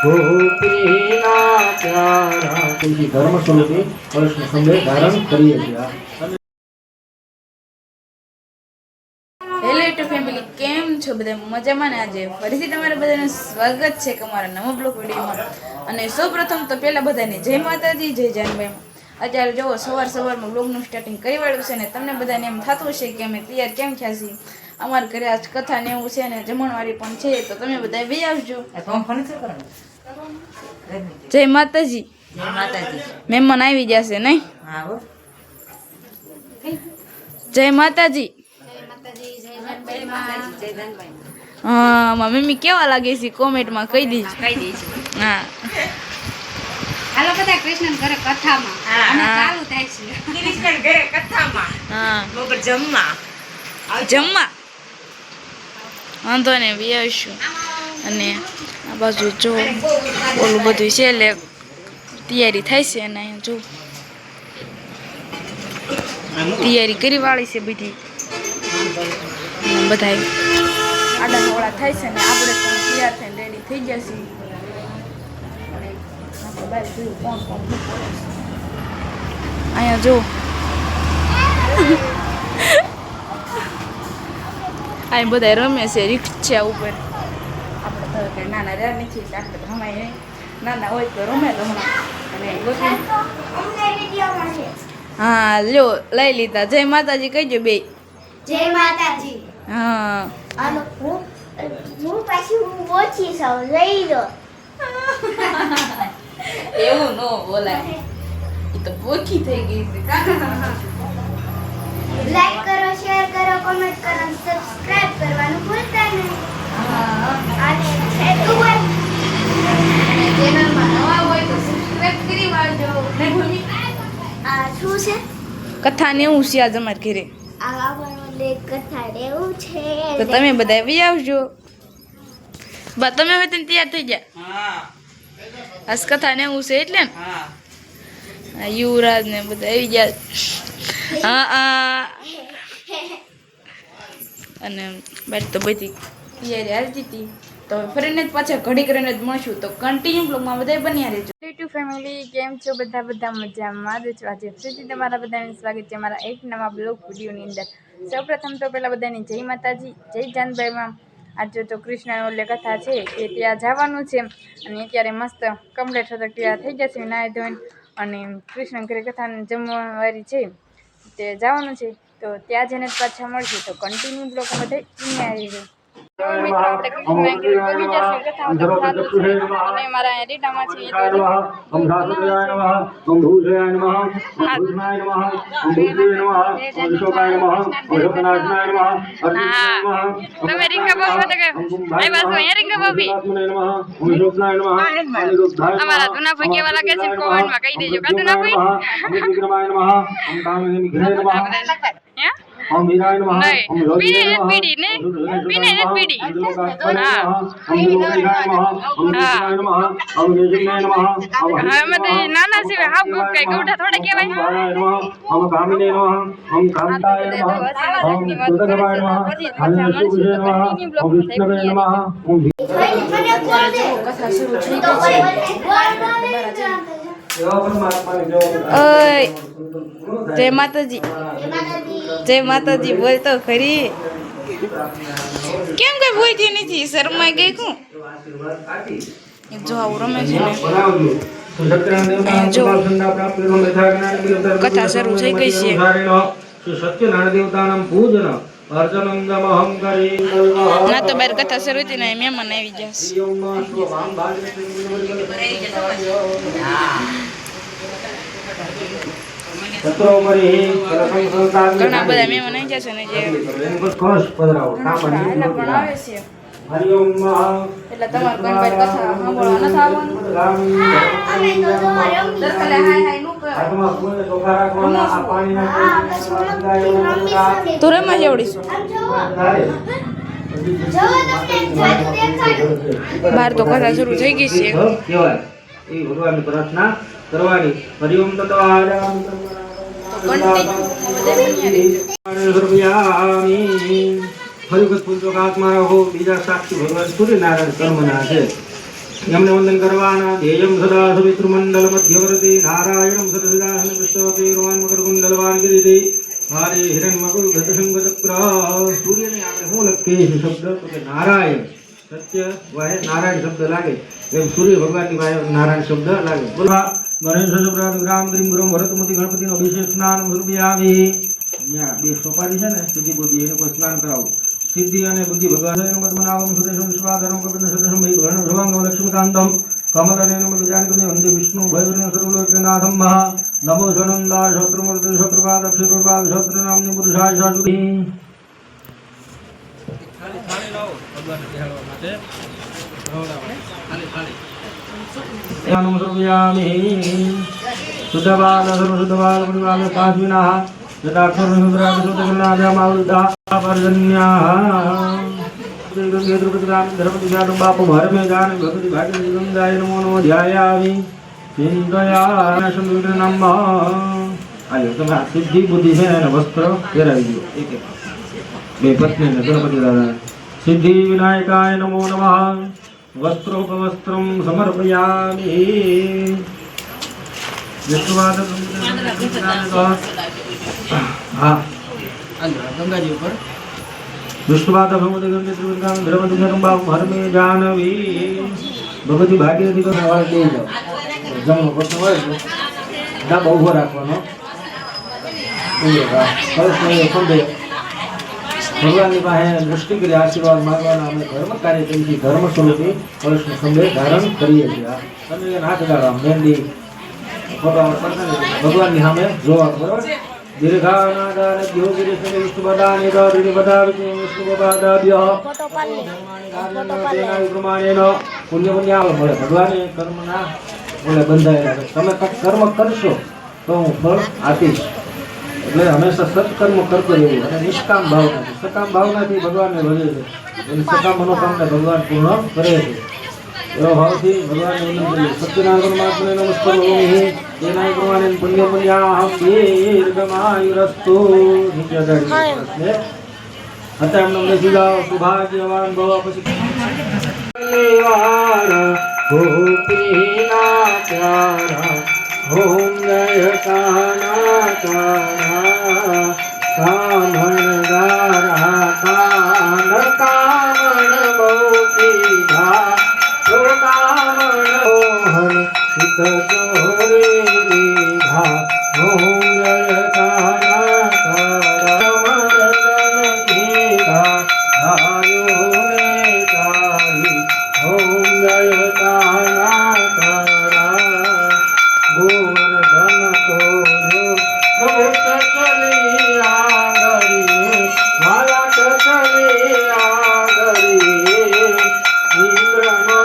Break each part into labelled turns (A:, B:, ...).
A: ગોપીના પ્યારા તુલસી ધર્મ સ્વરૂપે કૃષ્ણ સંદેશ ધારણ કરીએ છીએ।
B: હેલો યુટ્યુબ ફેમિલી, કેમ છો બધા? મજામાં ને? આજે ફરીથી તમારા બધાનું સ્વાગત છે અમારા નવા બ્લોગ વિડીયોમાં। અને સૌપ્રથમ તો પહેલાં બધાને જય માતાજી, જય જાનભાઈમાં। અત્યારે જુઓ સવારમાં બ્લોગનું સ્ટાર્ટિંગ કરી વાળ્યું છે ને તમને બધાને એમ થતું હશે કે અમે તૈયાર કેમ થયા છીએ। અમારા ઘરે આજ કથા ને એવું છે ને જમણવારી પણ છે, તો તમે બધા બી આવજો। જય માતાજી,
C: જય માતાજી।
B: મહેમાન આવી જશે નહીં?
C: હા હો।
B: જય માતાજી। હા, મમ્મી કેવા લાગે છે કોમેન્ટમાં કહી દેજો।
C: કહી દઈશું।
B: હા,
D: હાલો બધા કૃષ્ણ ઘરે કથામાં અને ચાલુ થાય છે
C: કૃષ્ણ ઘરે કથામાં
B: હા,
C: બપોર જમવા
B: જમવા વાંધો ને વ્યાશું। અને આ બાજુ જો ઓલું બધું છે એટલે તૈયારી થાય છે। અને અહીંયા જો તૈયારી કરી વાળી છે બધી, બધા આડા નવડા થાય છે ને આપણે પણ તૈયાર થઈને રેડી થઈ ગયા છીએ। અહીંયા જો અહીં બધા રમે છે રિક્ષા ઉપર। આપણે તો કંઈ નાના રહ્યા નથી એટલે આપણે તો રમાય નહીં, નાના હોય તો રમે હમણાં। અને હા, લ્યો લઈ લીધા। જય માતાજી કહીજો બે।
E: જય માતાજી।
B: હા,
E: અને હું પાછી ઓછી સૌ લઈ લો।
B: એવું ન બોલાય, એ તો પોખી થઈ ગઈ છે।
E: લાઈક કરો, શેર કરો, કમેન્ટ કરો, સબસ્ક્રાઇબ કરવાનું ભૂલતા નહીં। અને
B: ચેનલમાં નવા હોય તો સબસ્ક્રાઇબ કરી વાળજો।
E: આ શું છે?
B: કથા ને એવું છે આજ અમારે ઘરે,
E: આ આપણને કથા રહેવું છે।
B: તો તમે બધા બી આવજો। બા તમે હોય તો તૈયાર થઈ ગયા?
C: હા
B: આજ કથા ને એવું છે એટલે ને
C: હા
B: આ યુવરાજ ને બધા આવી ગયા। હા, અને બાકી તો બધી તૈયારી હાલતી હતી। તો ફરીને જ પાછા ઘડી કરીને જ મળશું, તો કન્ટિન્યુ બ્લોગમાં બધા બન્યા રહેજો। યુટ્યુબ ફેમિલી, કેમ છો બધા? બધા મજામાં જ છો? આજે ફરીથી તમારા બધાનું સ્વાગત છે મારા એક નવા બ્લોગ વિડીયોની અંદર। સૌપ્રથમ તો પહેલાં બધાની જય માતાજી, જય જાનભાઈમાં। આજે તો કૃષ્ણ ઓલે કથા છે કે ત્યાં જવાનું છે, અને અત્યારે મસ્ત કમ્પ્લીટ થતા તૈયાર થઈ જશે નાહી ધોઈને। અને કૃષ્ણ ઘરે કથાને જમવાવાળી છે તે જવાનું છે, તો ત્યાં જઈને પાછા મળશું। તો કન્ટિન્યુ બ્લોગમાં બધા આવી જાય। મિત્રો આપણે કૃષ્ણ બગી જશે કથા તો ચાલુ છે, અને મારા એડિટામાં છે એ તો તમે રીંગા બાબી તો કે ભાઈ બસ અહીંયા રીંગા બાબી અમારા જૂના ભાઈ કેવા લાગે છે કોમેન્ટમાં કહી દેજો। કા જૂના ભાઈ પીડી ને પીને ને પીડી હા હા અમે તો નાના છે હાફ ગુપ કઈ ગૌડા થોડા કહેવાય। કથા શરૂ થઈ ગઈ છે। જય માતાજી, જય માતાજી બોલ તો ખરી। કેમ કઈ ભૂલતી નથી? શરમાઈ ગઈ હું? જો આવું રમે છે ને, જો કથા શરૂ થઈ ગઈ છે।
A: સત્યનારાયણ દેવતાના પૂજન અર્ચનંદમહં કરી
B: ના તો બાર કથા શરૂ હતી ને મહેમાન આવી જશે। ઘણા બધા મહેમાન આવી જશે ને જે પણ આવે છે, એટલે તમારે કોઈ કથા સાંભળવા નથી આવવાનું।
E: અમે તો જો રમી
B: દરકાલે હાય હાય નું કહે તું રમા જેવડીશું
E: આમ જોવો તમને જાદુ દેખાડું।
B: બહાર તો કથા શરૂ થઈ ગઈ છે।
A: કહેવાય એ ભગવાનની પ્રાર્થના કરવાની। હરિઓમ તતો આરામ હરિભક્ત પુંજો આત્મા રહો। બીજા સાક્ષી ભગવાન સૂર્યનારાયણ કર્મના છે। એમને વંદન કરવાના. ધ્યેયમ સદા સવિતૃમંડલ મધ્યવર્તી નારાયણમ સદસિદાસન પૃષ્ઠવતી રોહન મકર કુંડલવાન ગિરિતિ હારે હિરણ મકુલ ગતશંગ ચક્ર. સૂર્યને આપણે શું લખીએ છીએ શબ્દ? તો કે નારાયણ. સત્ય વાહે નારાયણ શબ્દ લાગે એમ સૂર્ય ભગવાનની વાહે નારાયણ શબ્દ લાગે. બોલવા ગણેશ સપ્રાદ ગ્રામ ગ્રીમ ગ્રમ ભરતમતી ગણપતિનો અભિષેક સ્નાન સમર્પયામિ. અહીંયા બે સોપારી છે ને સિદ્ધિ બુદ્ધિ એનું કોઈ સ્નાન કરાવું. સિદ્ધિ અને બુદ્ધિ ભગવાન મદમનાવમ સુરેશમ વિશ્વાધરમ કપિલ સદશમ ભૈભરણ ભ્રવાંગમ લક્ષ્મીકાંતમ કમલનેન મદજાનકમે વંદે વિષ્ણુ ભૈરવ સર્વલોકનાથમ મહા નમો સ્વનંદા શત્રુમૂર્તિ શત્રુપાદ અક્ષરપાદ શત્રુનામની પુરુષાય શાશ્વતી. યાનમ સર્વયામિ શુદ્ધવાદ સર્વશુદ્ધવાદ પરિવાદ કાશ્મીનાઃ यदाक्षरसुन्द्राः सुतकन्नाभ्यामावृताः पर्जन्याः गंगे द्रुपदग्राम धर्मदिव्यातं बापं हरमे गान भगवति भागवति गंगाय नमो नमो ध्यायामि चिन्तयामि नमः. आयो તમે સિદ્ધિ બુદ્ધિ છે અને વસ્ત્ર પહેરાવી દો એક એક બે પત્નીને ગણપતિ દાદા. સિદ્ધિ વિનાયકાય નમો નમઃ. વસ્ત્રોપવસ્ત્રમ સમર્પયામિ. વિષ્ણુવાદ हाँ गंगाजी ऊपर विष्णुवाद भगवती गंगे त्रिविक्रम द्रवती नरंबा हर में जानवी भगवती भागीरथी को वाले दे जाओ जमनो प्रश्न હોય તો ડાબો ઉભો રાખવાનો. ભગવાનની પાસે દૃષ્ટિ કરી આશીર્વાદ માંગવાના. અમે ધર્મ કાર્ય કરી ધર્મ સ્વરૂપી કળશનો સંદેશ ધારણ કરીએ છીએ. તમે હાથ ગાળવા મહેંદી ભગવાનની સામે જોવા. બરોબર. दीर्घानादान योगिरिष्ण विष्णुपदानि दारिणिपदाविचे विष्णुपदाभ्यः धर्माणि प्रमाणेन पुण्यपुण्याव મળે. ભગવાને કર્મના બોલે બંધાયેલા છે. તમે કર્મ કરશો તો હું ફળ આપીશ. એટલે હંમેશા સત્કર્મ કરતો રહેવું અને નિષ્કામ ભાવનાથી સકામ ભાવનાથી ભગવાનને ભજે છે. એની સકામ મનોકામને ભગવાન પૂર્ણ કરે છે. એવો ભાવથી ભગવાનને વિનંતી સત્યનારાયણ પરમાત્માને નમસ્કાર ઓમિ તેનાય પ્રમાણે પુણ્ય પુણ્યાહમ દીર્ઘમાયુરસ્તુ. નીચે અડાડી અત્યારે એમને બેસી જાઓ. સૌભાગ્યવાન ભવ. પછી ગોપીના પ્યારા ઓમ જય કાના તારા કામણ ગારા કાન કામણ મોતી ધા કામણ સિદ્ધ ચોરે લીધા. ઓમ જય કાના તારા મરદન કીધા આયો રે તારી. ઓમ જય કાના તારા ગોવર્ધન તોર્યો પ્રભુત ચલી આગળી માલા ચલી આગળી ઇન્દ્રનો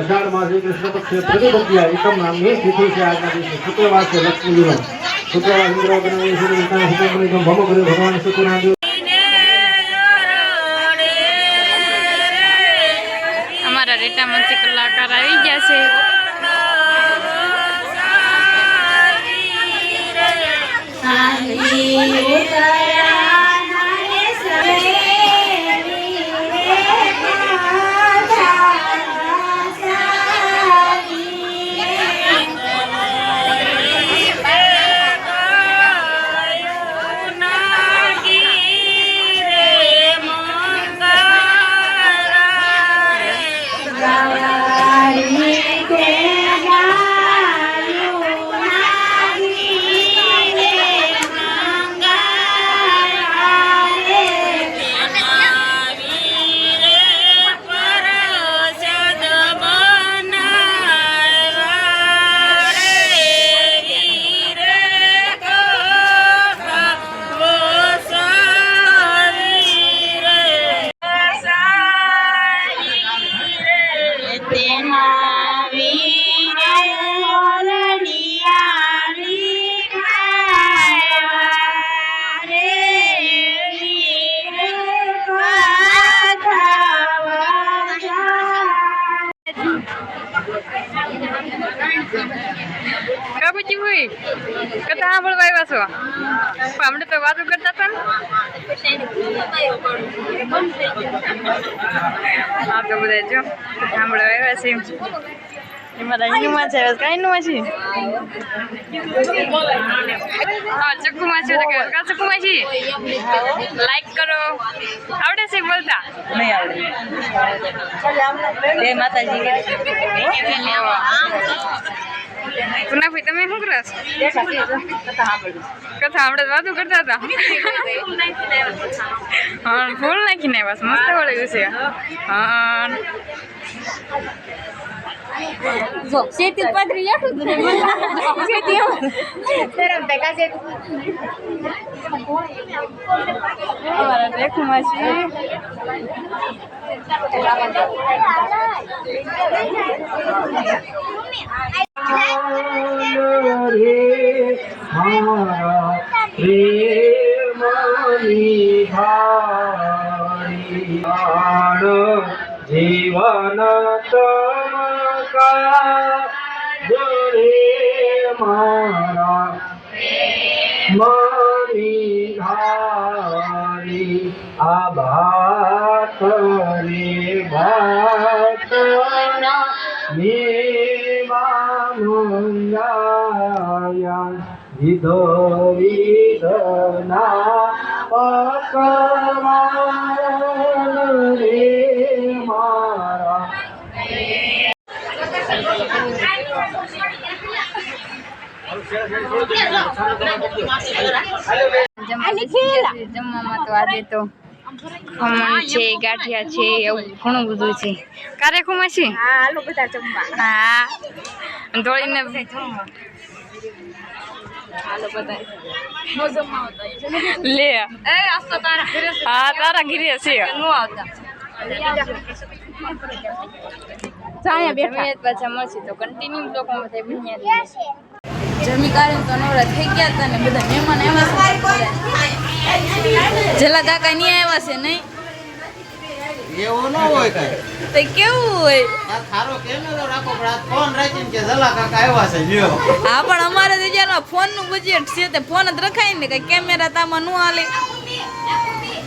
A: अषाढ़ मासे कृष्ण पक्ष प्रतिपत्तिया एकम नामनी तिथि से आज शुक्रवार से लक्ष्मी दिवस शुक्रवार इंद्र भगवान शुक्रनाथ
B: અમારા રેટા મંચે કલાકાર આવી ગયા છે. કથા સાંભળવા આવ્યા છો? હમણાં તો વાતો કરતા હતા ને. હા તો બધા જો સાંભળો આવ્યા છે એમાં રાજ્યમાં છે કઈ નું છે ચક્કુમાં છે ચક્કુમાં છે લાઈક કરો આવડે છે બોલતા
C: નહીં આવડે જય માતાજી
B: પુનાભાઈ તમે શું કરો કથા આપણે વાતો કરતા હતા હા ફૂલ નાખીને બસ મસ્ત વળ્યું છે હા
D: शेती पदरी
B: રેખુમાં છે
A: મારા પ્રેમની ધારી જીવન તમકા જોરે મારા મની ધારી આ ભાત રે ભાતના મેવા મંગાયા વિધો વિધના પકવાન રે મારા
B: જમવામાં તો આજે તો ખમણ છે ગાંઠિયા છે એવું ઘણું બધું છે કારે ખુમા છે હા દોડીને લે હા તારા ઘીરે છે પાછા મળશે તો કન્ટિન્યુ બ્લોગમાં બધા બન્યા જમી કાઢીને તો નવરા થઈ ગયા હતા ને બધા મહેમાન આવ્યા જેલા કાકા નહીં આવ્યા છે નહીં
F: એવું ન હોય કઈ
B: તો કેવું હોય
F: આ થારો કેમ તો રાખો પણ આ ફોન રાખીને કે જલા કાકા આવ્યા છે લ્યો
B: હા પણ અમારે તો જ્યાં ફોન નું બજેટ છે તે ફોન જ રખાય ને કઈ કેમેરા તામાં નું હાલે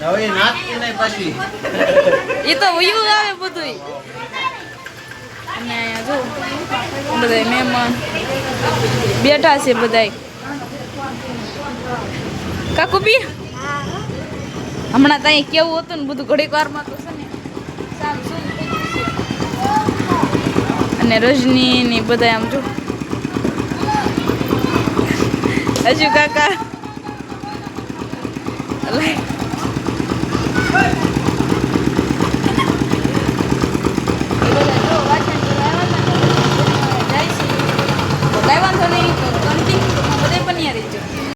F: હવે નાચતી નહીં પછી
B: એ તો વ્યૂ આવે બધું અને અહીંયા જો બધા મહેમાન બેઠા છે બધા કાકુ બી હમણાં ત્યાં કેવું હતું ને બધું ઘડીક વારમાં તો છે ને સામ સુમ થઈ ગયું છે અને રજની ને બધા આમ જો હજુ કાકા કઈ વાંધો નહીં તો કન્ટિન્યુ બધે બન્યા રહીજો